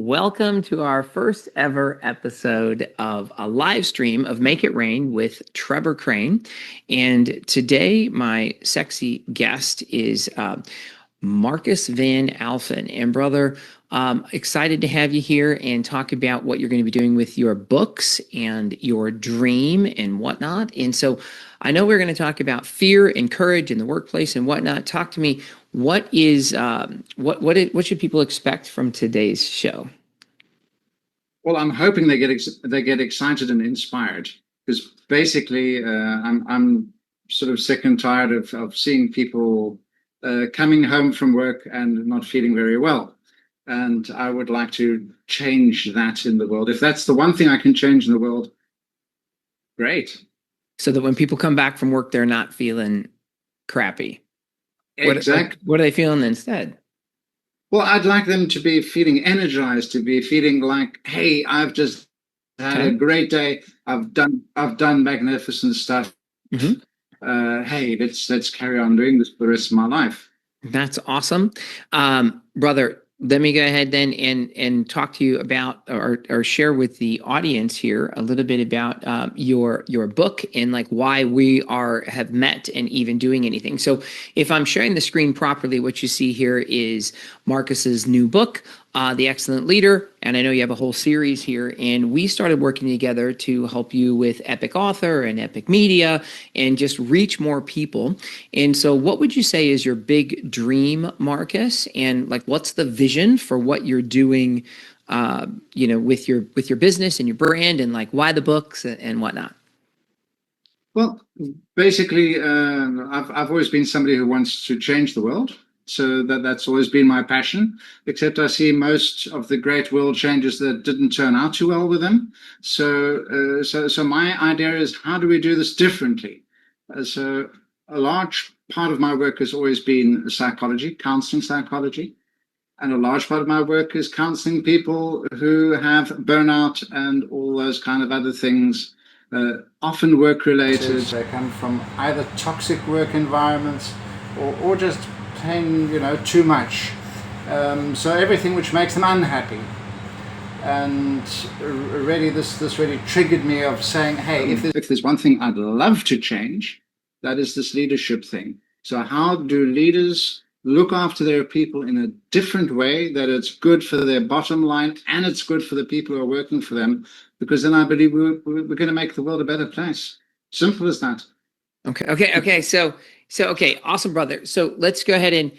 Welcome to our first ever episode of a live stream of Make It Rain with Trevor Crane. And today, my sexy guest is Markus van Alphen. And brother, excited to have you here and talk about what you're going to be doing with your books and your dream and whatnot. And so I know we're going to talk about fear and courage in the workplace and whatnot. Talk to me. What should people expect from today's show? Well, I'm hoping they get excited and inspired, because basically I'm sort of sick and tired of seeing people coming home from work and not feeling very well. And I would like to change that in the world. If that's the one thing I can change in the world, great. So that when people come back from work, they're not feeling crappy. Exactly. What are they feeling instead? Well, I'd like them to be feeling energized, to be feeling like, hey, I've just had a great day. I've done magnificent stuff. Mm-hmm. Hey, let's carry on doing this for the rest of my life. That's awesome. Brother, let me go ahead then and talk to you about or share with the audience here a little bit about your book and like why we have met and even doing anything. So if I'm sharing the screen properly, what you see here is Markus's new book, The Excellent Leader. And I know you have a whole series here, and we started working together to help you with Epic Author and Epic Media and just reach more people. And so what would you say is your big dream, Markus? And like, what's the vision for what you're doing, with your business and your brand, and like why the books and whatnot? Well, basically, I've always been somebody who wants to change the world. So that's always been my passion, except I see most of the great world changes that didn't turn out too well with them. So my idea is, how do we do this differently? So a large part of my work has always been psychology, counseling psychology. And a large part of my work is counseling people who have burnout and all those kind of other things, often work related. They come from either toxic work environments or just paying, too much. So everything which makes them unhappy. And really, this really triggered me of saying, hey, if there's one thing I'd love to change, that is this leadership thing. So how do leaders look after their people in a different way, that it's good for their bottom line and it's good for the people who are working for them? Because then I believe we're going to make the world a better place. Simple as that. Okay. So, awesome, brother. So let's go ahead and,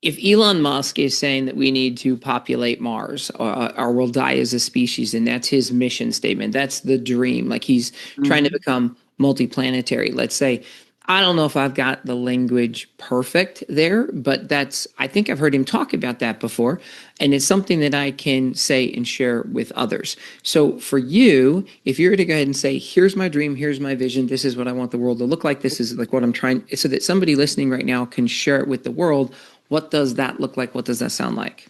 if Elon Musk is saying that we need to populate Mars or we'll die as a species, and that's his mission statement, that's the dream, like he's trying to become multiplanetary, let's say. I don't know if I've got the language perfect there, but I think I've heard him talk about that before. And it's something that I can say and share with others. So for you, if you were to go ahead and say, here's my dream, here's my vision, this is what I want the world to look like, this is like what I'm trying, so that somebody listening right now can share it with the world, what does that look like? What does that sound like?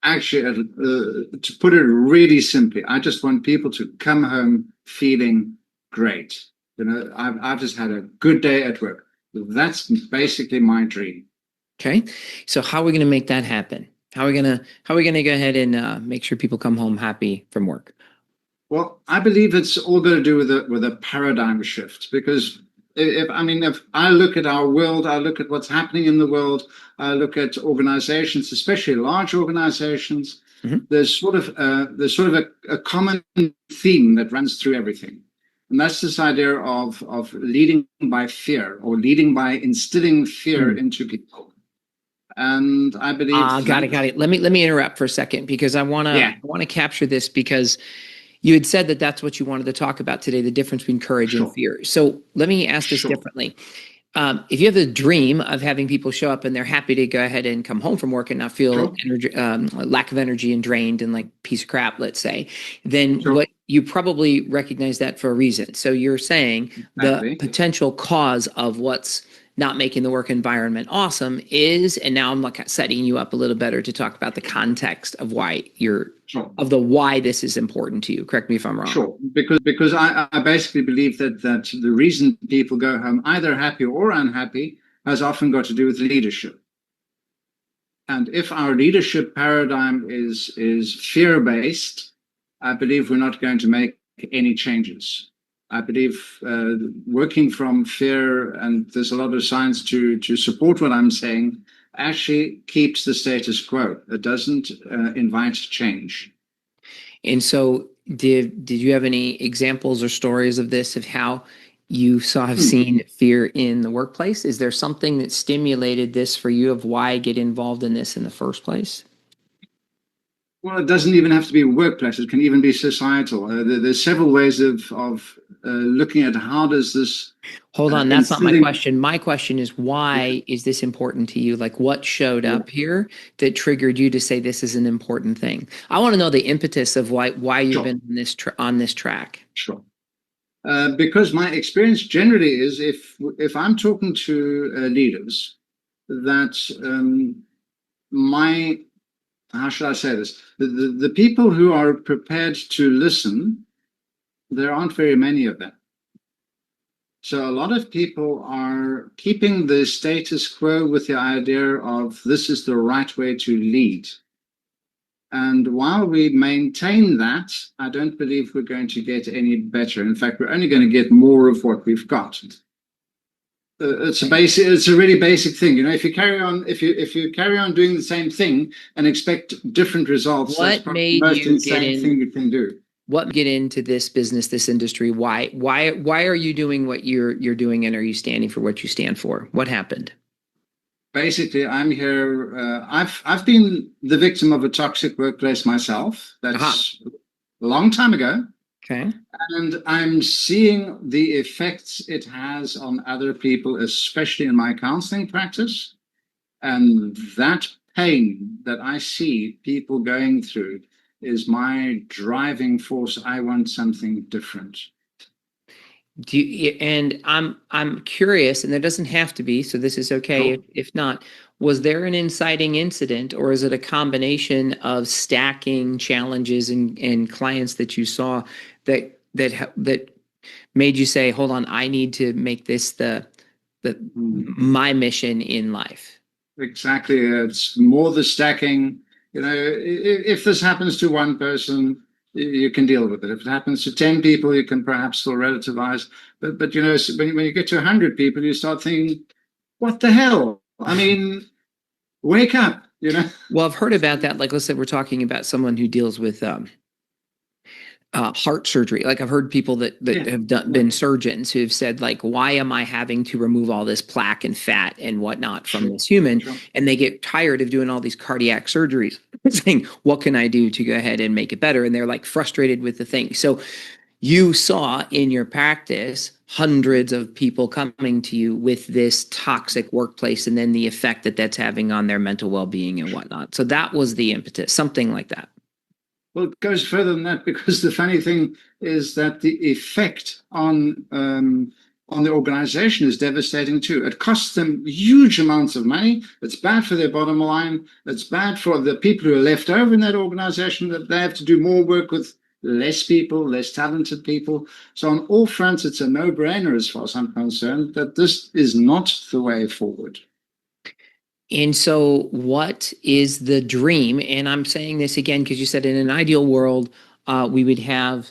Actually, to put it really simply, I just want people to come home feeling great. I've just had a good day at work. That's basically my dream. Okay, so how are we going to make that happen? How are we going to go ahead and make sure people come home happy from work? Well, I believe it's all got to do with a paradigm shift, because if I look at our world, I look at what's happening in the world, I look at organizations, especially large organizations. Mm-hmm. There's sort of a common theme that runs through everything. And that's this idea of leading by fear, or leading by instilling fear into people. And I believe got it. Let me interrupt for a second, because I want to capture this, because you had said that that's what you wanted to talk about today, the difference between courage and fear. So let me ask this differently. If you have the dream of having people show up and they're happy to go ahead and come home from work and not feel lack of energy and drained and like piece of crap, let's say, then what you probably recognize that for a reason. So you're saying the potential cause of what's not making the work environment awesome is, and now I'm like setting you up a little better to talk about the context of why why this is important to you. Correct me if I'm wrong. Sure, because I basically believe that the reason people go home either happy or unhappy has often got to do with leadership. And if our leadership paradigm is fear-based, I believe we're not going to make any changes. I believe working from fear, and there's a lot of science to support what I'm saying, actually keeps the status quo. It doesn't invite change. And so did you have any examples or stories of this, of how you have seen fear in the workplace? Is there something that stimulated this for you, of why get involved in this in the first place? Well, it doesn't even have to be workplace. It can even be societal. There's several ways of looking at how does this. Hold on, that's not my question. My question is, why is this important to you? Like, what showed up here that triggered you to say this is an important thing? I want to know the impetus of why you've been on this track. Sure. Because my experience generally is, if I'm talking to leaders, that how should I say this? The people who are prepared to listen, there aren't very many of them. So a lot of people are keeping the status quo with the idea of this is the right way to lead. And while we maintain that, I don't believe we're going to get any better. In fact, we're only going to get more of what we've got. It's a really basic thing. You know, if you carry on doing the same thing and expect different results, what made the most you insane thing you can do. What get into this business, this industry? Why are you doing what you're doing, and are you standing for what you stand for? What happened? Basically, I'm here. I've been the victim of a toxic workplace myself. That's a long time ago. Okay. And I'm seeing the effects it has on other people, especially in my counseling practice. And that pain that I see people going through is my driving force. I want something different. And I'm curious, and there doesn't have to be, so this is okay. Sure. If not, was there an inciting incident, or is it a combination of stacking challenges and clients that you saw that made you say, hold on, I need to make this my mission in life? Exactly. It's more the stacking. You know, if this happens to one person, you can deal with it. If it happens to 10 people, you can perhaps still relativize. But you know, when you get to 100 people, you start thinking, what the hell? I mean, wake up, you know? Well, I've heard about that. Like, let's say we're talking about someone who deals with heart surgery. Like, I've heard people that have been surgeons who've said, like, why am I having to remove all this plaque and fat and whatnot from this human? Sure. And they get tired of doing all these cardiac surgeries, saying, what can I do to go ahead and make it better? And they're like frustrated with the thing. So you saw in your practice hundreds of people coming to you with this toxic workplace, and then the effect that that's having on their mental well-being and whatnot. So that was the impetus, something like that. Well, it goes further than that, because the funny thing is that the effect on the organization is devastating too. It costs them huge amounts of money. It's bad for their bottom line. It's bad for the people who are left over in that organization, that they have to do more work with less people, less talented people. So on all fronts, it's a no-brainer as far as I'm concerned, that this is not the way forward. And so what is the dream? And I'm saying this again because you said in an ideal world, we would have,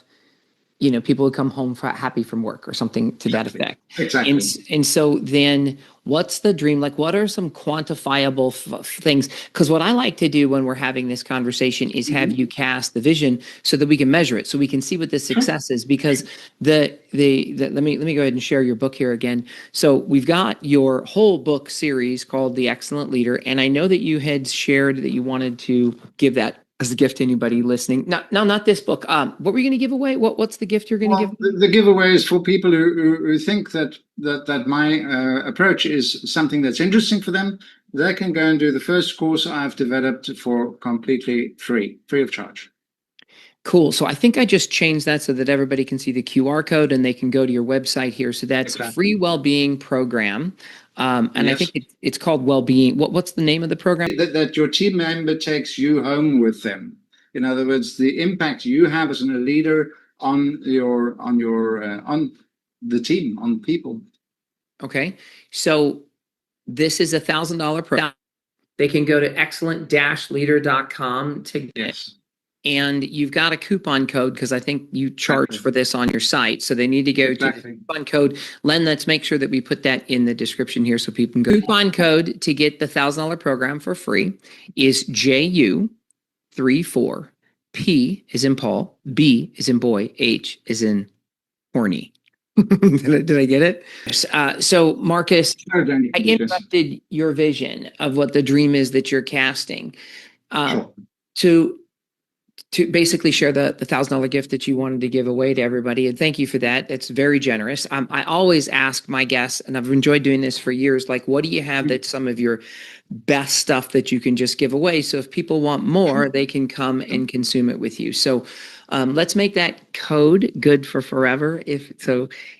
people would come home happy from work or something to that effect. Exactly. And so then what's the dream? Like, what are some quantifiable things? Because what I like to do when we're having this conversation is have you cast the vision so that we can measure it, so we can see what the success is. Because let me go ahead and share your book here again. So we've got your whole book series called The Excellent Leader. And I know that you had shared that you wanted to give that as a gift to anybody listening. No, not this book. What were you going to give away? What's the gift you're going to give? The giveaway is for people who think that my approach is something that's interesting for them. They can go and do the first course I've developed for completely free of charge. Cool. So I think I just changed that so that everybody can see the QR code and they can go to your website here. So that's Free Wellbeing Program. And yes. I think it's called Wellbeing. What's the name of the program? That your team member takes you home with them. In other words, the impact you have as a leader on the team, on people. Okay. So this is $1,000 program They can go to excellent-leader.com to get. Yes. And you've got a coupon code because I think you charge for this on your site. So they need to go to the coupon code. Len, let's make sure that we put that in the description here so people can go. Coupon code to get the $1,000 program for free is JU34. P is in Paul, B is in boy, H is in horny. Did I get it? So Marcus, I interrupted your vision of what the dream is that you're casting. To basically share the $1,000 gift that you wanted to give away to everybody. And thank you for that. That's very generous. I always ask my guests, and I've enjoyed doing this for years, like, what do you have that's some of your best stuff that you can just give away? So if people want more, they can come and consume it with you. So let's make that code good for forever.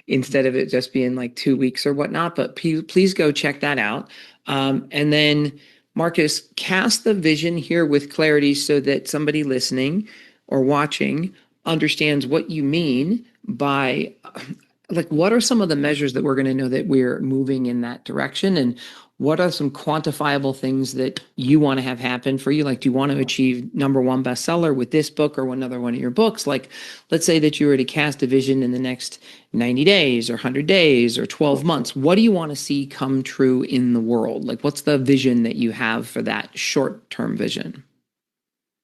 Instead of it just being like 2 weeks or whatnot, but please go check that out. And then Marcus, cast the vision here with clarity so that somebody listening or watching understands what you mean by, like, what are some of the measures that we're going to know that we're moving in that direction? And what are some quantifiable things that you want to have happen for you? Like, do you want to achieve #1 bestseller with this book or another one of your books? Like, let's say that you were to cast a vision in the next 90 days or 100 days or 12 months. What do you want to see come true in the world? Like, what's the vision that you have for that short-term vision?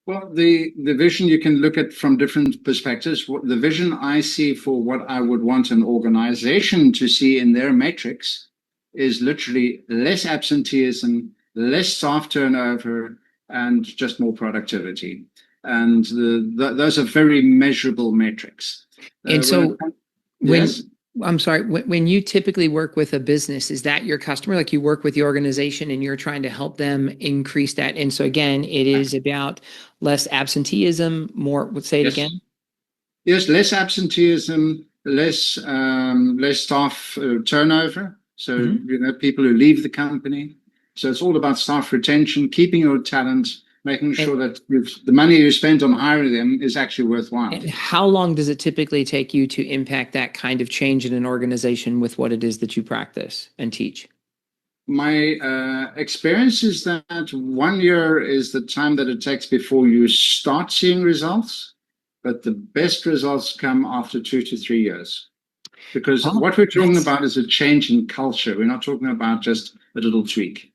Well, the vision you can look at from different perspectives. The vision I see for what I would want an organization to see in their metrics is literally less absenteeism, less staff turnover, and just more productivity. And those are very measurable metrics. And so I'm sorry, when you typically work with a business, is that your customer? Like, you work with the organization and you're trying to help them increase that. And so again, it is about less absenteeism, more, say it again. Yes, less absenteeism, less staff turnover. So, people who leave the company. So it's all about staff retention, keeping your talent, making sure that the money you spend on hiring them is actually worthwhile. And how long does it typically take you to impact that kind of change in an organization with what it is that you practice and teach? My experience is that 1 year is the time that it takes before you start seeing results, but the best results come after 2 to 3 years. Because what we're talking about is a change in culture. We're not talking about just a little tweak.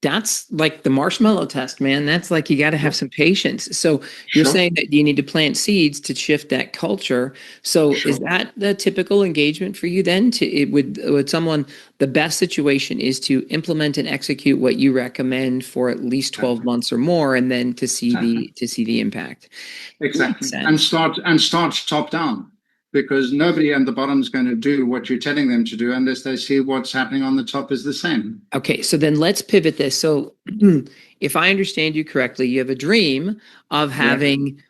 That's like the marshmallow test, man. That's like, you got to have some patience. So you're saying that you need to plant seeds to shift that culture. So is that the typical engagement for you then? Would someone, the best situation is to implement and execute what you recommend for at least 12 months or more, and then to see the impact. Exactly. And start top down. Because nobody on the bottom is going to do what you're telling them to do unless they see what's happening on the top is the same. Okay, so then let's pivot this. So if I understand you correctly, you have a dream of having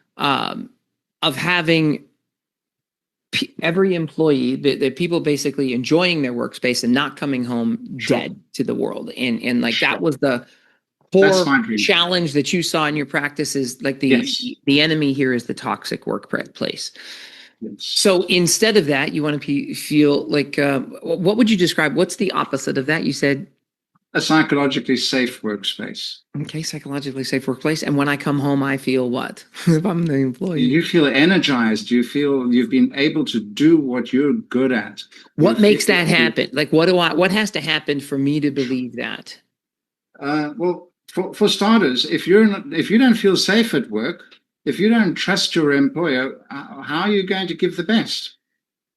every employee, the people basically enjoying their workspace and not coming home dead to the world. And like that was the core challenge that you saw in your practice, is like the enemy here is the toxic workplace. So instead of that, you want to feel like, what would you describe? What's the opposite of that? You said a psychologically safe workspace. Okay, psychologically safe workplace. And when I come home, I feel what? If I'm the employee. You feel energized. You feel you've been able to do what you're good at. What makes that happen? Like, what has to happen for me to believe that? Well, for starters, if you don't feel safe at work, if you don't trust your employer, how are you going to give the best?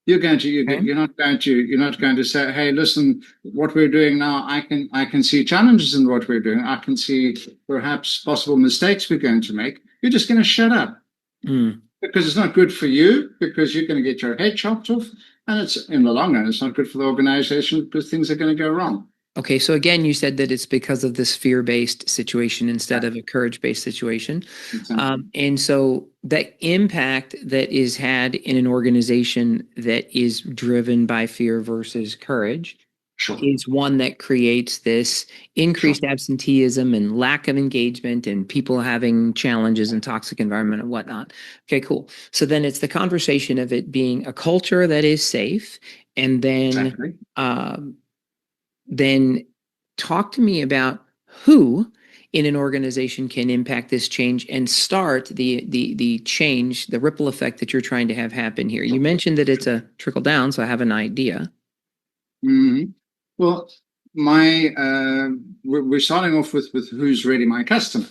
You're not going to say, hey, listen, what we're doing now, I can see challenges in what we're doing. I can see perhaps possible mistakes we're going to make. You're just going to shut up because it's not good for you, because you're going to get your head chopped off. And it's, in the long run, it's not good for the organization because things are going to go wrong. Okay, so again, you said that it's because of this fear-based situation instead of a courage-based situation. And so the impact that is had in an organization that is driven by fear versus courage is one that creates this increased absenteeism and lack of engagement and people having challenges in toxic environment and whatnot. Okay, cool. So then it's the conversation of it being a culture that is safe, and then talk to me about who in an organization can impact this change and start the change, the ripple effect that you're trying to have happen here? You mentioned that it's a trickle down, so I have an idea. Mhm. Well, we're starting off with who's really my customer,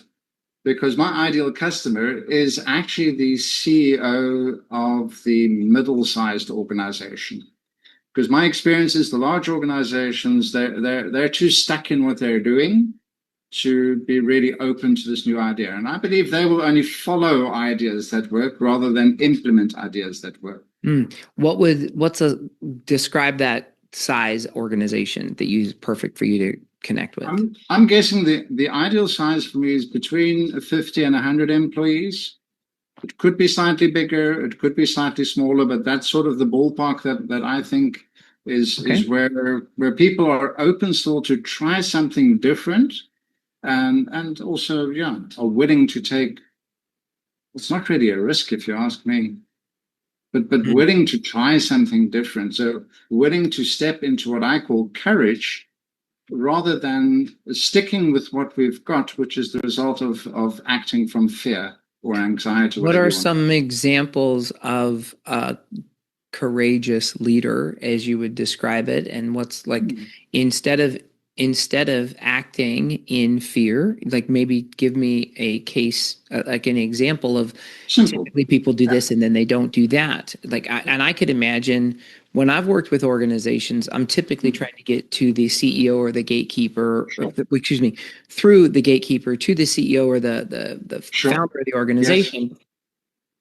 because my ideal customer is actually the CEO of the middle-sized organization. Because my experience is the large organizations, they're too stuck in what they're doing to be really open to this new idea. And I believe they will only follow ideas that work rather than implement ideas that work. Describe that size organization that is perfect for you to connect with? I'm guessing the ideal size for me is between 50 and 100 employees. It could be slightly bigger, it could be slightly smaller, but that's sort of the ballpark that I think is where people are open still to try something different, and also are willing to take. It's not really a risk if you ask me, but willing to try something different. So willing to step into what I call courage, rather than sticking with what we've got, which is the result of acting from fear or anxiety. What are some examples of a courageous leader, as you would describe it, and what's like instead of acting in fear, like maybe give me a case, like an example of typically people do this and then they don't do that. And I could imagine when I've worked with organizations, I'm typically trying to get to the CEO or the gatekeeper, through the gatekeeper to the CEO or the founder of the organization. Yes.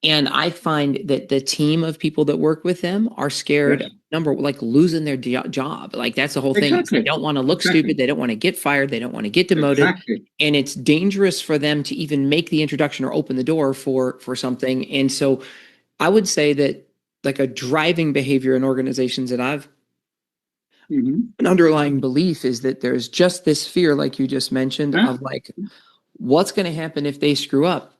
And I find that the team of people that work with them are scared, like losing their job. Like that's the whole thing. Exactly. They don't want to look stupid. They don't want to get fired. They don't want to get demoted. Exactly. And it's dangerous for them to even make the introduction or open the door for something. And so I would say that like a driving behavior in organizations that I've an underlying belief is that there's just this fear, like you just mentioned, of like, what's going to happen if they screw up?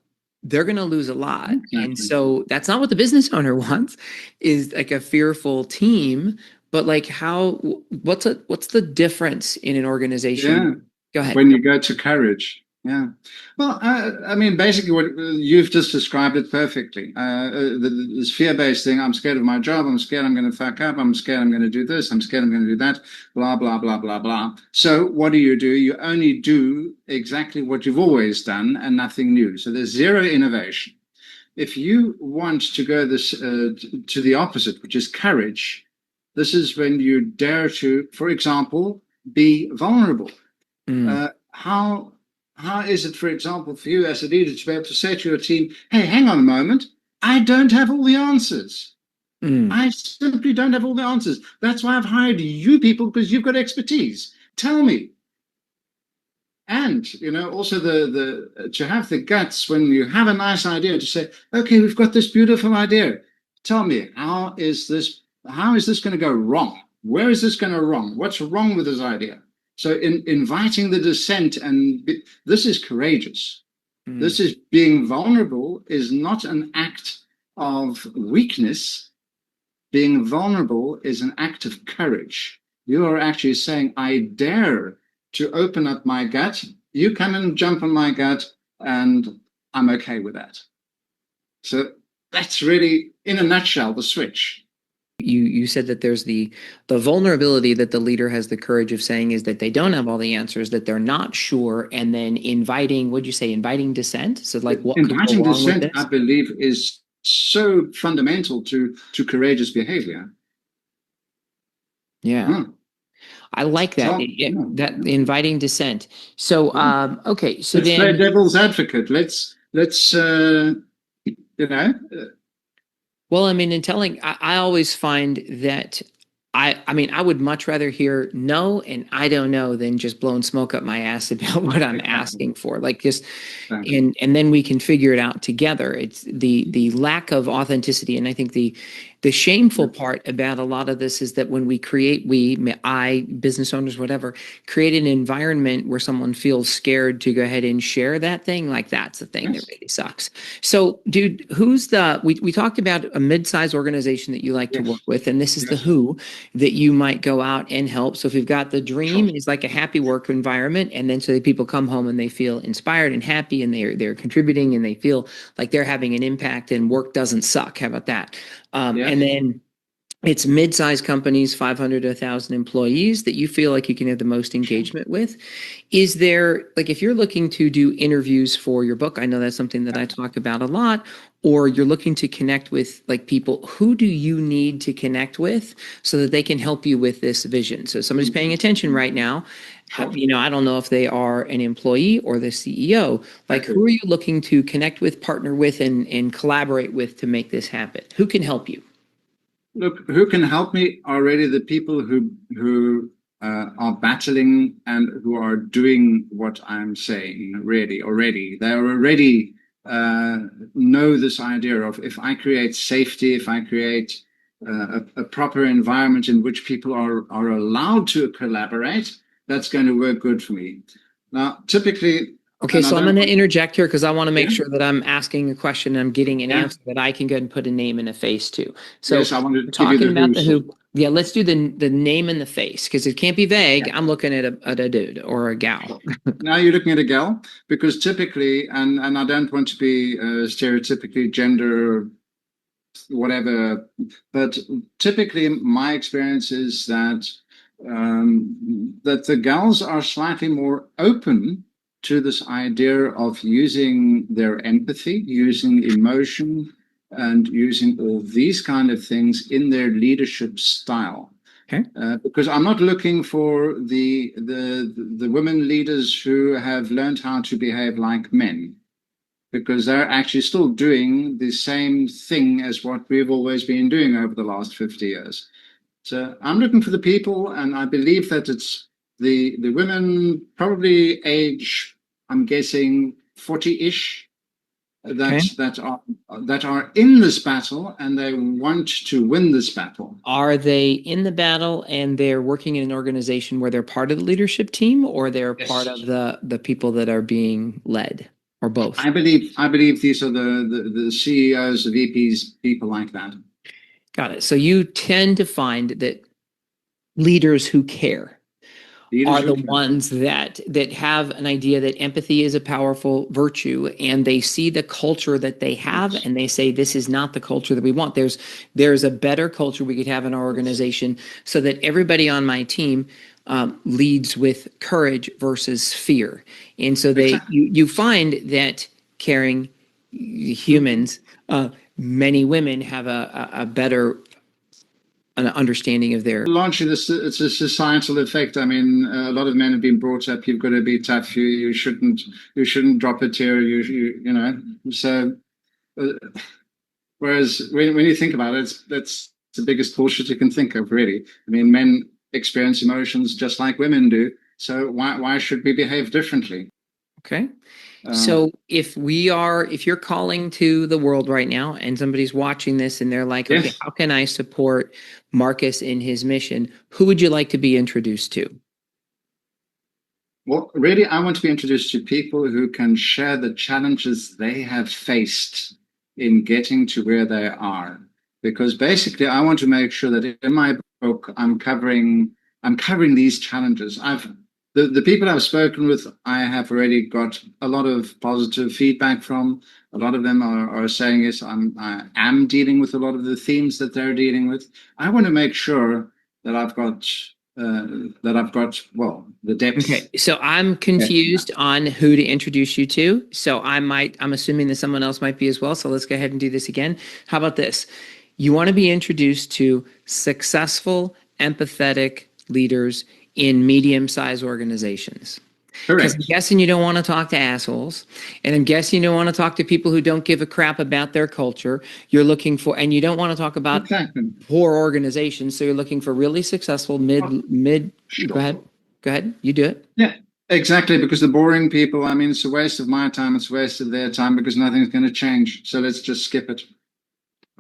They're going to lose a lot. Exactly. And so that's not what the business owner wants, is like a fearful team. But like what's the difference in an organization? Yeah. Go ahead. When you go to courage. Yeah. Well, I mean, basically what you've just described it perfectly. This fear-based thing, I'm scared of my job, I'm scared I'm going to fuck up, I'm scared I'm going to do this, I'm scared I'm going to do that, blah, blah, blah, blah, blah. So what do? You only do exactly what you've always done and nothing new. So there's zero innovation. If you want to go to the opposite, which is courage, this is when you dare to, for example, be vulnerable. How is it, for example, for you as a leader to be able to say to your team, hey, hang on a moment, I don't have all the answers. I simply don't have all the answers. That's why I've hired you people, because you've got expertise. Tell me. And, also to have the guts when you have a nice idea to say, okay, we've got this beautiful idea. Tell me, how is this going to go wrong? Where is this going to wrong? What's wrong with this idea? So in inviting the dissent, this is courageous. This is being vulnerable, is not an act of weakness. Being vulnerable is an act of courage. You are actually saying, I dare to open up my gut. You come and jump on my gut, and I'm okay with that. So that's really, in a nutshell, the switch. You said that there's the vulnerability that the leader has the courage of saying is that they don't have all the answers, that they're not sure, and then inviting dissent? So like what inviting dissent, I believe, is so fundamental to courageous behavior. Yeah. I like that. That inviting dissent. So okay, so let's play devil's advocate. Let's Well, I mean, I always find that I would much rather hear no and I don't know than just blowing smoke up my ass about what I'm asking for. Like just, and then we can figure it out together. It's the lack of authenticity, and I think the The shameful part about a lot of this is that when we create, business owners, whatever, create an environment where someone feels scared to go ahead and share that thing, like that's the thing that really sucks. So, dude, we talked about a mid-sized organization that you like to work with, and this is the who that you might go out and help. So if we've got the dream is like a happy work environment, and then so that people come home and they feel inspired and happy, and they're contributing, and they feel like they're having an impact, and work doesn't suck. How about that? And then it's mid-sized companies, 500 to 1,000 employees, that you feel like you can have the most engagement with. Is there, like, if you're looking to do interviews for your book, I know that's something that I talk about a lot, or you're looking to connect with like people, who do you need to connect with so that they can help you with this vision? So somebody's paying attention right now. You know, I don't know if they are an employee or the CEO. Like, who are you looking to connect with, partner with, and collaborate with to make this happen? Who can help you? Look, who can help me are really the people who are battling and who are doing what I'm saying. Really, already they are already know this idea of, if I create safety, if I create a proper environment in which people are allowed to collaborate, that's going to work good for me. Now, typically. Okay, so I'm going to interject here because I want to make sure that I'm asking a question and I'm getting an answer that I can go and put a name and a face to. So yes, I wanted to talking give you about the who. Yeah, let's do the name and the face, because it can't be vague. I'm looking at a dude or a gal. Now you're looking at a gal, because typically, and I don't want to be stereotypically gender whatever, but typically my experience is that that the gals are slightly more open to this idea of using their empathy, using emotion, and using all these kind of things in their leadership style. Okay. Because I'm not looking for the women leaders who have learned how to behave like men, because they're actually still doing the same thing as what we've always been doing over the last 50 years. So I'm looking for the people, and I believe that it's the women, probably age, I'm guessing 40-ish, that are in this battle, and they want to win this battle. Are they in the battle and they're working in an organization where they're part of the leadership team, or they're part of the people that are being led, or both? I believe these are the CEOs, the VPs, people like that. Got it. So you tend to find that leaders who care are the ones that have an idea that empathy is a powerful virtue, and they see the culture that they have, and they say, this is not the culture that we want. There's a better culture we could have in our organization, so that everybody on my team leads with courage versus fear. And so you find that caring humans, many women have a better an understanding of their. Largely, it's a societal effect. I mean, a lot of men have been brought up, you've got to be tough, you shouldn't drop a tear, you know. So whereas when you think about it, that's the biggest bullshit you can think of, really. I mean, men experience emotions just like women do, so why should we behave differently? Okay. So if you're calling to the world right now, and somebody's watching this and they're like, okay, how can I support Markus in his mission? Who would you like to be introduced to? Well, really, I want to be introduced to people who can share the challenges they have faced in getting to where they are. Because basically, I want to make sure that in my book, I'm covering these challenges. The people I've spoken with, I have already got a lot of positive feedback from. A lot of them are saying, yes, I am dealing with a lot of the themes that they're dealing with. I want to make sure that I've got the depth. Okay, so I'm confused on who to introduce you to. So I'm assuming that someone else might be as well. So let's go ahead and do this again. How about this? You want to be introduced to successful, empathetic leaders in medium-sized organizations. Because I'm guessing you don't want to talk to assholes, and I'm guessing you don't want to talk to people who don't give a crap about their culture. You're looking for, and you don't want to talk about poor organizations. So you're looking for really successful mid. Sure. Go ahead. You do it. Yeah, exactly. Because the boring people, I mean, it's a waste of my time. It's a waste of their time, because nothing's going to change. So let's just skip it.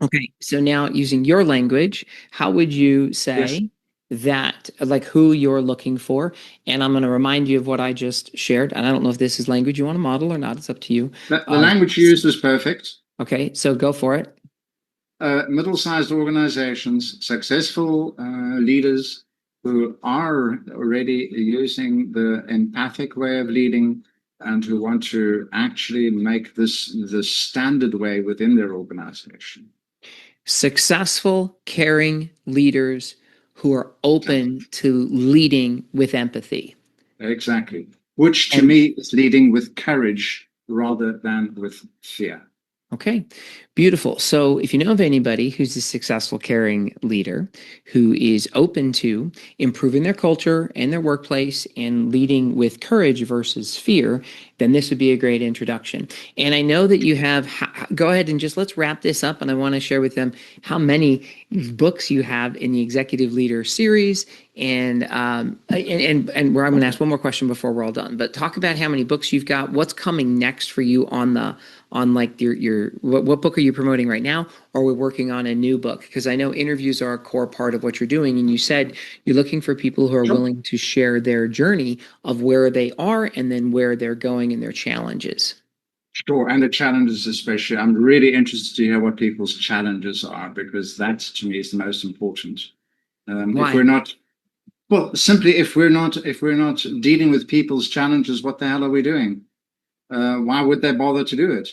Okay, so now using your language, how would you Yes. say that, like who you're looking for? And I'm going to remind you of what I just shared. And I don't know if this is language you want to model or not. It's up to you. The language used is perfect. Okay, so go for it. Middle-sized organizations, successful leaders who are already using the empathic way of leading and who want to actually make this the standard way within their organization. Successful, caring leaders who are open to leading with empathy. Exactly. Which to And me is leading with courage rather than with fear. okay, beautiful. So, if you know of anybody who's a successful, caring leader who is open to improving their culture and their workplace and leading with courage versus fear, then this would be a great introduction. And I know that you have, go ahead and just let's wrap this up. And I want to share with them how many books you have in the Executive Leader series. And where I'm going to ask one more question before we're all done. But talk about how many books you've got. What's coming next for you on like your what book are you promoting right now? Or are we working on a new book? Because I know interviews are a core part of what you're doing, and you said you're looking for people who are willing to share their journey of where they are and then where they're going and their challenges. Sure, and the challenges especially. I'm really interested to hear what people's challenges are because that to me is the most important. If we're Why? not, well, simply if we're not dealing with people's challenges, what the hell are we doing? Why would they bother to do it?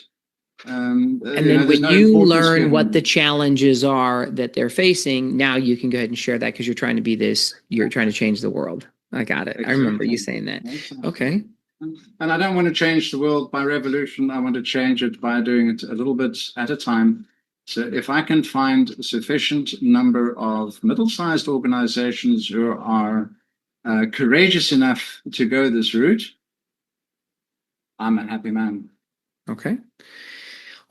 And then There's when no you importance learn what the given. challenges are that they're facing, now you can go ahead and share that because you're trying to be this, you're trying to change the world. I got it. I remember you Exactly. saying that. Exactly. Okay. And I don't want to change the world by revolution. I want to change it by doing it a little bit at a time. So if I can find a sufficient number of middle-sized organizations who are courageous enough to go this route, I'm a happy man. Okay.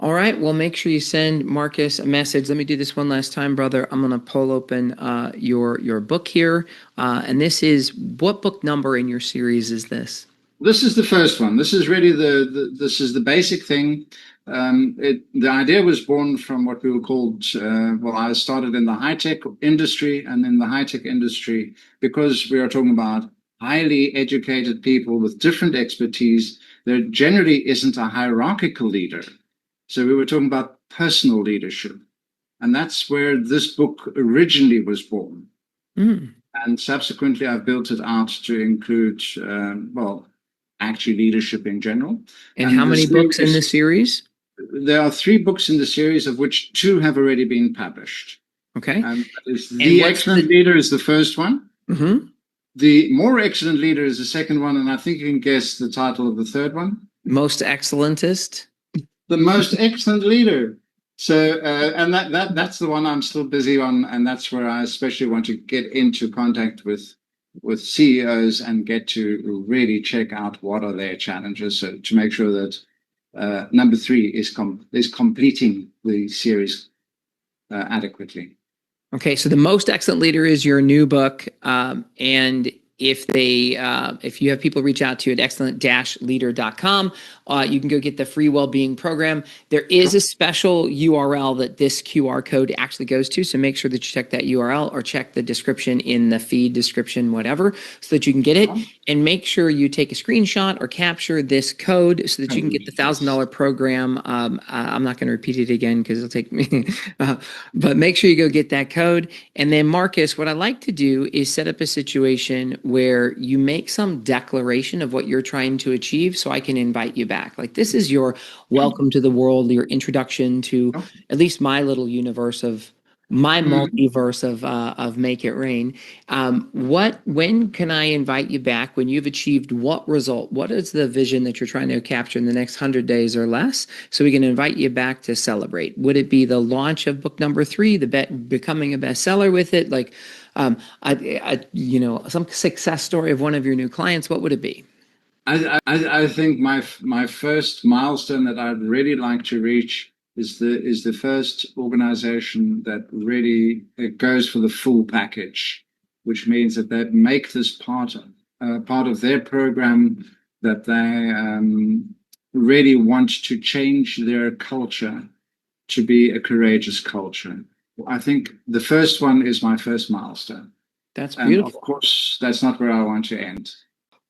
All right. Well, make sure you send Marcus a message. Let me do this one last time, brother. I'm going to pull open your book here. And this is what book number in your series is this? This is the first one. This is really this is the basic thing. The idea was born from what we were called. Well, I started in the high tech industry, and in the high tech industry, because we are talking about highly educated people with different expertise, there generally isn't a hierarchical leader. So we were talking about personal leadership, and that's where this book originally was born. Mm. And subsequently, I've built it out to include, well, actually leadership in general. And how And many this new books in the series? there are 3 books in the series, of which 2 have already been published. Okay. And And The what's Excellent the Leader is the first one. mm-hmm. The More Excellent Leader is the second one, and I think you can guess the title of the third one. Most excellentist? The Most Excellent Leader. So, and that's the one I'm still busy on, and that's where I especially want to get into contact with CEOs and get to really check out what are their challenges, so to make sure that number 3 is completing the series adequately. Okay, so the most excellent leader is your new book, and if you have people reach out to you at excellent-leader.com, you can go get the free well-being program. There is a special URL that this QR code actually goes to, so make sure that you check that URL or check the description in the feed description, whatever, so that you can get it. And make sure you take a screenshot or capture this code so that you can get the $1,000 program. I'm not going to repeat it again because it'll take me, but make sure you go get that code. And then, Marcus, what I like to do is set up a situation where you make some declaration of what you're trying to achieve so I can invite you back. Like this is your welcome to the world, your introduction to at least my little universe of my multiverse of Make It Rain. When can I invite you back when you've achieved what result? What is the vision that you're trying to capture in the next 100 days or less? So we can invite you back to celebrate. Would it be the launch of book number 3, becoming a bestseller with it? Like, some success story of one of your new clients, what would it be? I think my first milestone that I'd really like to reach is the first organization that really goes for the full package, which means that they make this part of their program, that they really want to change their culture to be a courageous culture. I think the first one is my first milestone. That's And of beautiful. course, that's not where I want to end.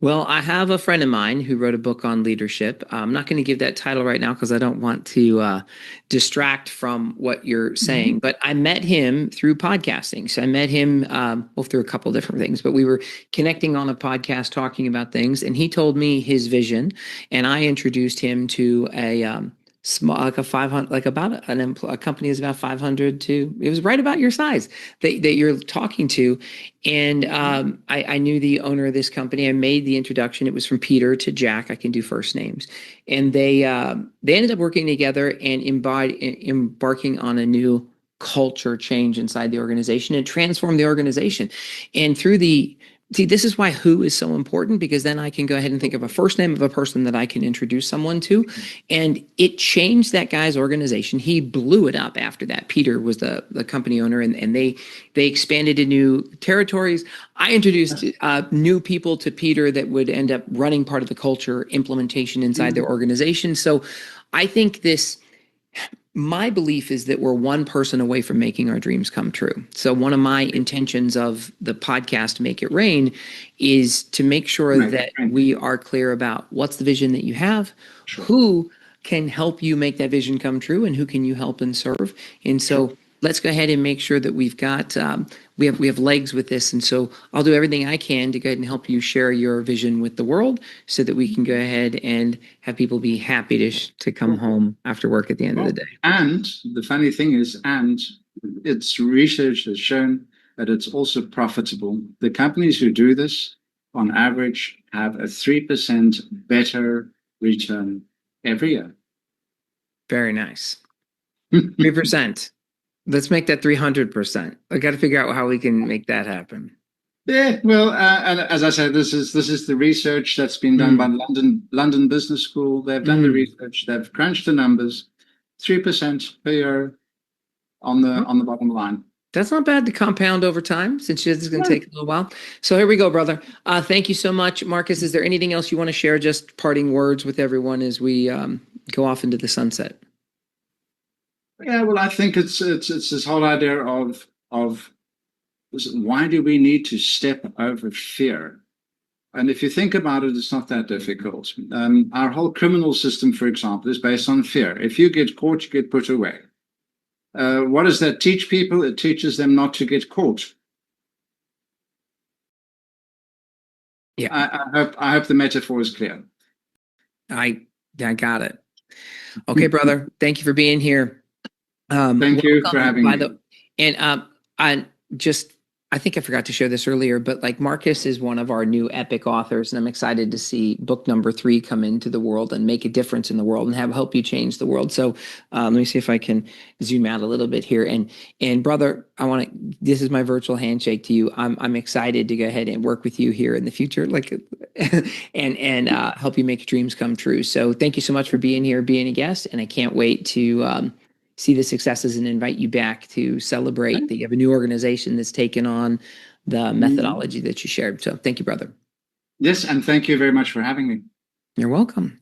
Well, I have a friend of mine who wrote a book on leadership. I'm not going to give that title right now because I don't want to distract from what you're saying. But I met him through podcasting. So I met him, well, through a couple different things, but we were connecting on a podcast talking about things. And he told me his vision. And I introduced him to a small, like a 500, like about a company is about 500 to, it was right about your size that you're talking to. And I knew the owner of this company. I made the introduction. It was from Peter to Jack. I can do first names. And they ended up working together and embarking on a new culture change inside the organization and transform the organization. And this is why who is so important, because then I can go ahead and think of a first name of a person that I can introduce someone to. And it changed that guy's organization. He blew it up after that. Peter was the company owner, and they expanded to new territories. I introduced new people to Peter that would end up running part of the culture implementation inside their organization. So I think my belief is that we're one person away from making our dreams come true. So one of my intentions of the podcast, Make It Rain, is to make sure that we are clear about what's the vision that you have, who can help you make that vision come true, and who can you help and serve. And so let's go ahead and make sure that we've got we have legs with this. And so I'll do everything I can to go ahead and help you share your vision with the world, so that we can go ahead and have people be happy to come home after work at the end of the day. And the funny thing is, it's research has shown that it's also profitable. The companies who do this, on average, have a 3% better return every year. Very nice. 3%. Let's make that 300%. I got to figure out how we can make that happen. Yeah, well, and as I said, this is the research that's been done by London Business School. They've done the research. They've crunched the numbers. 3% per year on the bottom line. That's not bad to compound over time, since this is going to take a little while. So here we go, brother. Thank you so much, Markus. Is there anything else you want to share? Just parting words with everyone as we go off into the sunset. Yeah, well, I think it's this whole idea of why do we need to step over fear? And if you think about it, it's not that difficult. Our whole criminal system, for example, is based on fear. If you get caught, you get put away. What does that teach people? It teaches them not to get caught. Yeah, I hope the metaphor is clear. I got it. Okay, brother. Thank you for being here. Thank you for having me. I think I forgot to share this earlier, but like Markus is one of our new epic authors, and I'm excited to see book number 3 come into the world and make a difference in the world and help you change the world. So let me see if I can zoom out a little bit here. And brother, this is my virtual handshake to you. I'm excited to go ahead and work with you here in the future, and help you make your dreams come true. So thank you so much for being here, being a guest, and I can't wait to see the successes and invite you back to celebrate that you have a new organization that's taken on the methodology that you shared. So thank you, brother. Yes, and thank you very much for having me. You're welcome.